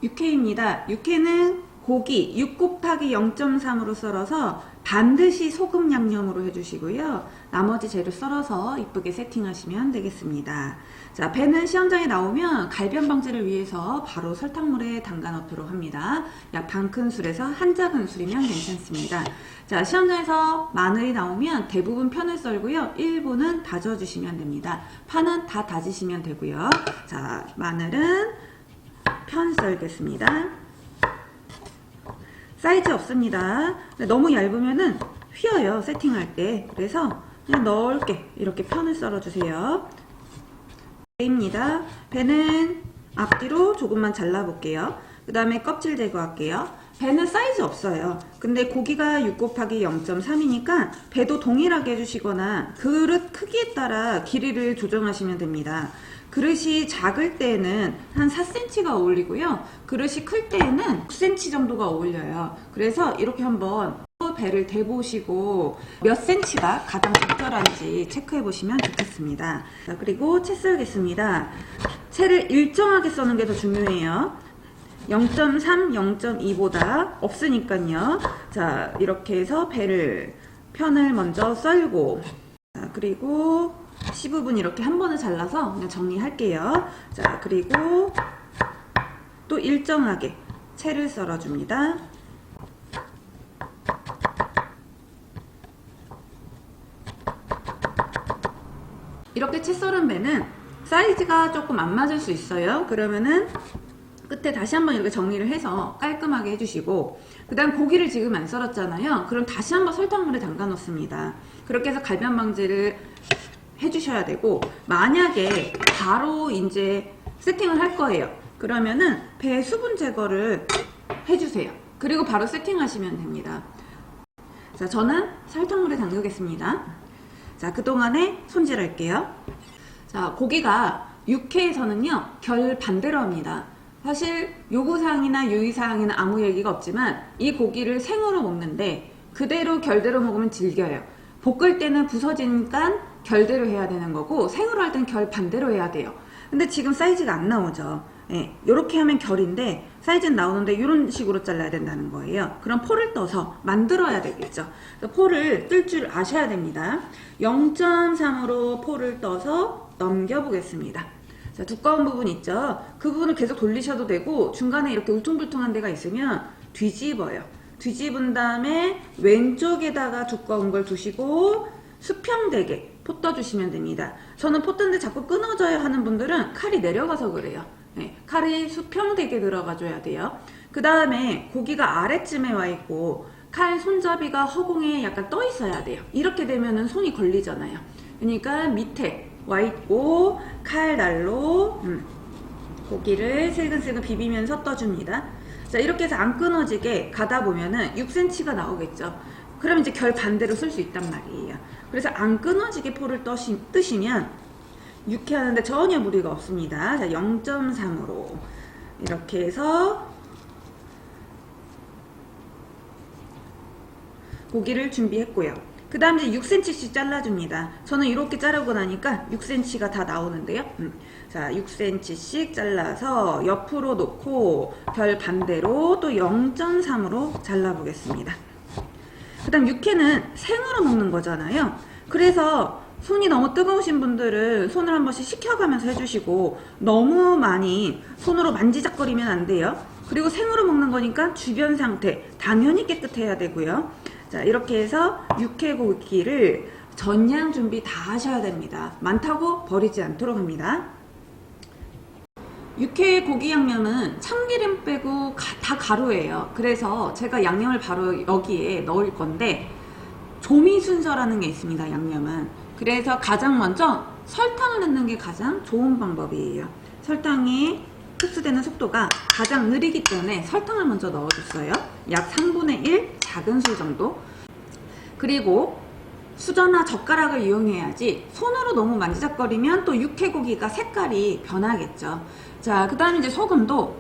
육회입니다. 육회는 고기 6 곱하기 0.3으로 썰어서 반드시 소금 양념으로 해주시고요. 나머지 재료 썰어서 이쁘게 세팅하시면 되겠습니다. 자, 배는 시험장에 나오면 갈변 방지를 위해서 바로 설탕물에 담가 넣도록 합니다. 약 반 큰술에서 한 작은술이면 괜찮습니다. 자, 시험장에서 마늘이 나오면 대부분 편을 썰고요. 일부는 다져주시면 됩니다. 파는 다 다지시면 되고요. 자, 마늘은 편 썰겠습니다. 사이즈 없습니다. 너무 얇으면은 휘어요, 세팅할 때. 그래서 그냥 넓게 이렇게 편을 썰어 주세요. 배입니다. 배는 앞뒤로 조금만 잘라 볼게요. 그 다음에 껍질 제거할게요. 배는 사이즈 없어요. 근데 고기가 6 곱하기 0.3이니까 배도 동일하게 해주시거나 그릇 크기에 따라 길이를 조정하시면 됩니다. 그릇이 작을 때는 한 4cm가 어울리고요. 그릇이 클 때는 9cm 정도가 어울려요. 그래서 이렇게 한번 배를 대보시고 몇 cm가 가장 적절한지 체크해 보시면 좋겠습니다. 자, 그리고 채 썰겠습니다. 채를 일정하게 써는 게 더 중요해요. 0.3, 0.2보다 없으니까요. 자, 이렇게 해서 배를 편을 먼저 썰고, 자, 그리고 15분 이렇게 한 번에 잘라서 그냥 정리할게요. 자, 그리고 또 일정하게 채를 썰어줍니다. 이렇게 채 썰은 배는 사이즈가 조금 안 맞을 수 있어요. 그러면은 끝에 다시 한번 이렇게 정리를 해서 깔끔하게 해주시고, 그 다음 고기를 지금 안 썰었잖아요. 그럼 다시 한번 설탕물에 담가 놓습니다. 그렇게 해서 갈변 방지를 해주셔야 되고, 만약에 바로 이제 세팅을 할 거예요. 그러면은 배 수분 제거를 해주세요. 그리고 바로 세팅하시면 됩니다. 자, 저는 설탕물에 담그겠습니다. 자, 그동안에 손질할게요. 자, 고기가 육회에서는요, 결 반대로 합니다. 사실 요구사항이나 유의사항에는 아무 얘기가 없지만 이 고기를 생으로 먹는데 그대로 결대로 먹으면 질겨요. 볶을 때는 부서지니까 결대로 해야 되는 거고, 생으로 할 때는 결 반대로 해야 돼요. 근데 지금 사이즈가 안 나오죠. 예, 이렇게 하면 결인데 사이즈는 나오는데 이런 식으로 잘라야 된다는 거예요. 그럼 포를 떠서 만들어야 되겠죠. 포를 뜰 줄 아셔야 됩니다. 0.3으로 포를 떠서 넘겨보겠습니다. 자, 두꺼운 부분 있죠? 그 부분을 계속 돌리셔도 되고, 중간에 이렇게 울퉁불퉁한 데가 있으면 뒤집어요. 뒤집은 다음에 왼쪽에다가 두꺼운 걸 두시고 수평되게 포 떠주시면 됩니다. 저는 포 뜨는데 자꾸 끊어져야 하는 분들은 칼이 내려가서 그래요. 네, 칼이 수평되게 들어가줘야 돼요. 그 다음에 고기가 아래쯤에 와 있고 칼 손잡이가 허공에 약간 떠 있어야 돼요. 이렇게 되면은 손이 걸리잖아요. 그러니까 밑에 와 있고 칼날로 고기를 슬근슬근 비비면서 떠줍니다. 자, 이렇게 해서 안 끊어지게 가다 보면은 6cm가 나오겠죠. 그럼 이제 결 반대로 쓸 수 있단 말이에요. 그래서 안 끊어지게 포를 뜨시면 육회하는데 전혀 무리가 없습니다. 자, 0.3으로 이렇게 해서 고기를 준비했고요. 그 다음 이제 6cm씩 잘라줍니다. 저는 이렇게 자르고 나니까 6cm가 다 나오는데요. 자, 6cm씩 잘라서 옆으로 놓고 결 반대로 또 0.3으로 잘라보겠습니다. 그 다음 육회는 생으로 먹는 거잖아요. 그래서 손이 너무 뜨거우신 분들은 손을 한 번씩 식혀가면서 해주시고, 너무 많이 손으로 만지작거리면 안 돼요. 그리고 생으로 먹는 거니까 주변 상태 당연히 깨끗해야 되고요. 자, 이렇게 해서 육회 고기를 전량 준비 다 하셔야 됩니다. 많다고 버리지 않도록 합니다. 육회 고기 양념은 참기름 빼고 다 가루예요. 그래서 제가 양념을 바로 여기에 넣을 건데, 조미 순서라는 게 있습니다, 양념은. 그래서 가장 먼저 설탕을 넣는 게 가장 좋은 방법이에요. 설탕이 흡수되는 속도가 가장 느리기 때문에 설탕을 먼저 넣어줬어요. 약 3분의 1 작은 술 정도. 그리고 수저나 젓가락을 이용해야지 손으로 너무 만지작거리면 또 육회고기가 색깔이 변하겠죠. 자, 그 다음에 이제 소금도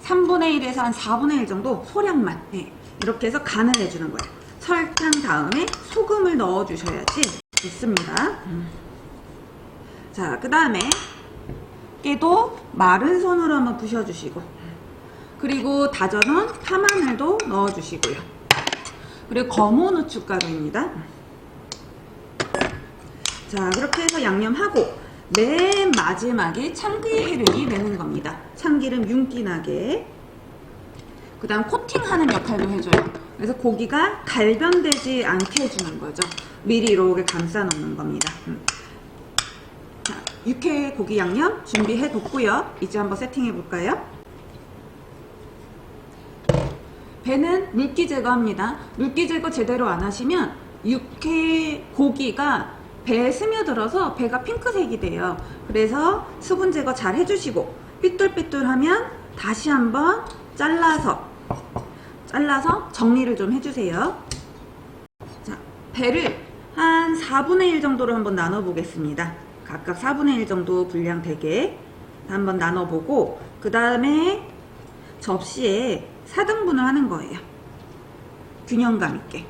3분의 1에서 한 4분의 1 정도 소량만, 네, 이렇게 해서 간을 해주는 거예요. 설탕 다음에 소금을 넣어주셔야지 좋습니다. 자, 그 다음에 깨도 마른 손으로 한번 부셔주시고, 그리고 다져놓은 파마늘도 넣어주시고요. 그리고 검은 후춧가루입니다. 자, 그렇게 해서 양념하고 맨 마지막에 참기름이 되는 겁니다. 참기름 윤기 나게. 그 다음 코팅하는 역할도 해줘요. 그래서 고기가 갈변되지 않게 해주는 거죠. 미리 이렇게 감싸 놓는 겁니다. 자, 육회 고기 양념 준비해 뒀고요. 이제 한번 세팅해 볼까요? 배는 물기 제거합니다. 물기 제거 제대로 안 하시면 육회 고기가 배에 스며들어서 배가 핑크색이 돼요. 그래서 수분 제거 잘 해주시고 삐뚤삐뚤하면 다시 한번 잘라서 정리를 좀 해주세요. 자, 배를 한 4분의 1 정도로 한번 나눠 보겠습니다. 각각 4분의 1 정도 분량 되게 한번 나눠 보고 그 다음에 접시에 4등분을 하는 거예요. 균형감 있게.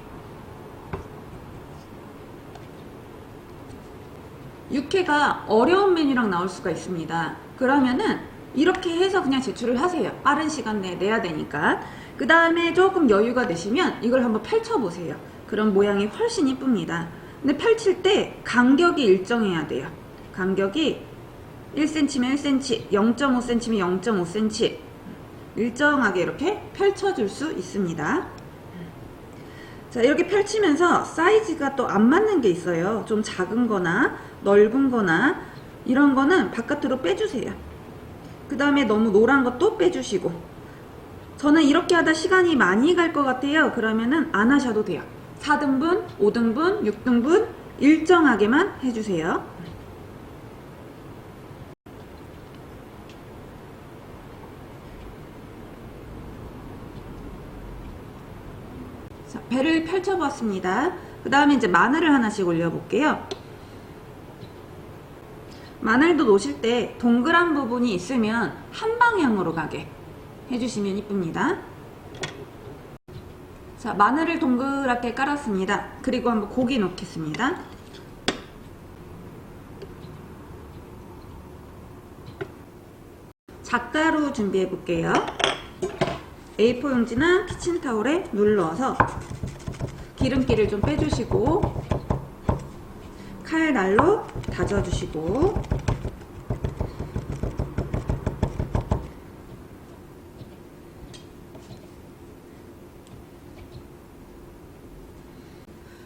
육회가 어려운 메뉴랑 나올 수가 있습니다. 그러면은 이렇게 해서 그냥 제출을 하세요. 빠른 시간 내에 내야 되니까. 그 다음에 조금 여유가 되시면 이걸 한번 펼쳐보세요. 그럼 모양이 훨씬 이쁩니다. 근데 펼칠 때 간격이 일정해야 돼요. 간격이 1cm면 1cm, 0.5cm면 0.5cm 일정하게 이렇게 펼쳐줄 수 있습니다. 자, 이렇게 펼치면서 사이즈가 또 안 맞는 게 있어요. 좀 작은 거나 넓은 거나 이런 거는 바깥으로 빼주세요. 그 다음에 너무 노란 것도 빼주시고. 저는 이렇게 하다 시간이 많이 갈 것 같아요. 그러면은 안 하셔도 돼요. 4등분, 5등분, 6등분 일정하게만 해주세요. 자, 배를 펼쳐봤습니다. 그 다음에 이제 마늘을 하나씩 올려볼게요. 마늘도 놓으실 때 동그란 부분이 있으면 한 방향으로 가게 해주시면 이쁩니다. 자, 마늘을 동그랗게 깔았습니다. 그리고 한번 고기 넣겠습니다. 잣가루 준비해 볼게요. A4 용지나 키친타올에 눌러서 기름기를 좀 빼주시고 칼날로 다져주시고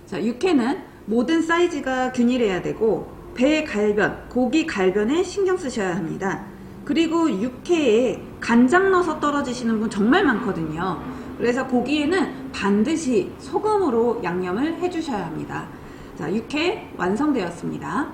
자, 육회는 모든 사이즈가 균일해야 되고 배 갈변, 고기 갈변에 신경 쓰셔야 합니다. 그리고 육회에 간장 넣어서 떨어지시는 분 정말 많거든요. 그래서 고기에는 반드시 소금으로 양념을 해주셔야 합니다. 자, 육회 완성되었습니다.